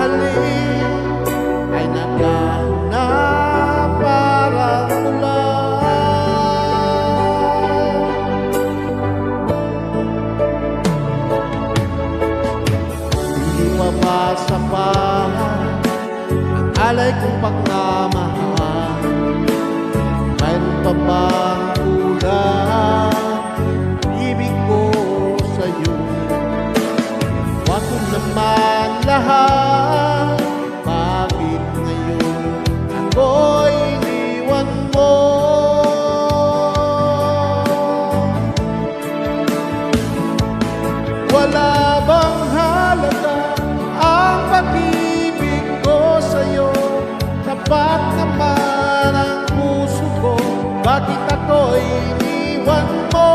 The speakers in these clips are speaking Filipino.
babalik ay naglaho parang ulan. Hindi pa ba sapat ang alay kong pagmamahal? Mayroon pa bang kulang ibig ko sa'yo? Wag ko naman lahat, bakit ngayon ako'y iniwan mo? Wala bang halaga ang pag-ibig ko sa'yo? Tapat naman ang puso ko, bakit ako'y iniwan mo?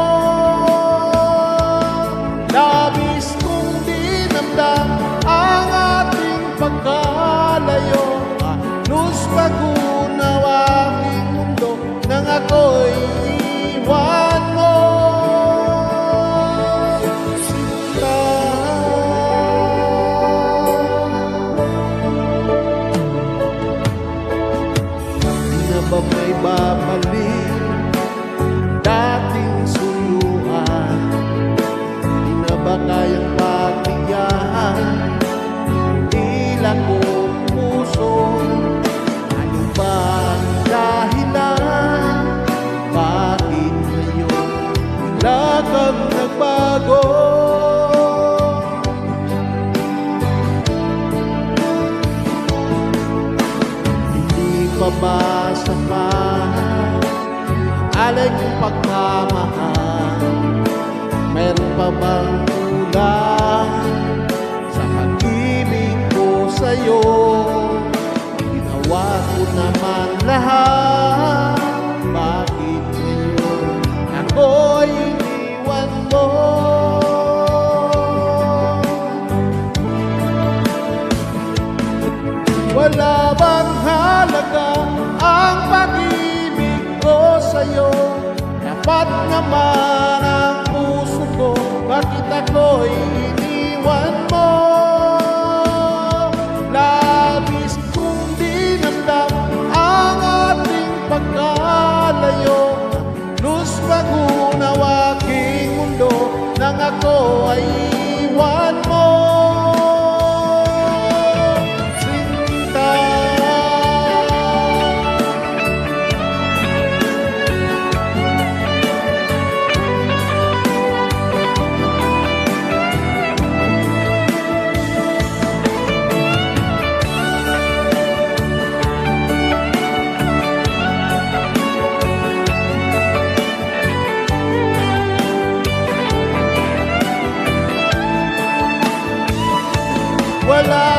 Labis kong dinamdam ang ating pagkalayo, halos magunaw aking mundo nang ako'y iwan mo. Sinta, di na ba may babalik dating suluhan? Di na ba kayang patiyahan tila kong puso? Ano ba ang dahilan? Bakit ngayon bigla kang nagbago? Hindi pa ba sapat alay kong pagmamahal? Mayroon pa bang kulang sa pag-ibig ko sa'yo? Ginawa ko naman lahat, bakit ngayon ako'y iniwan mo? Wala bang halaga ang pag-ibig ko sa'yo? Dapat naman ang puso ko, bakit ako'y iniwan mo? Labis kong dinamdam ang ating pagkalayo, halos magunaw aking mundo nang ako ay iwan mo. Wala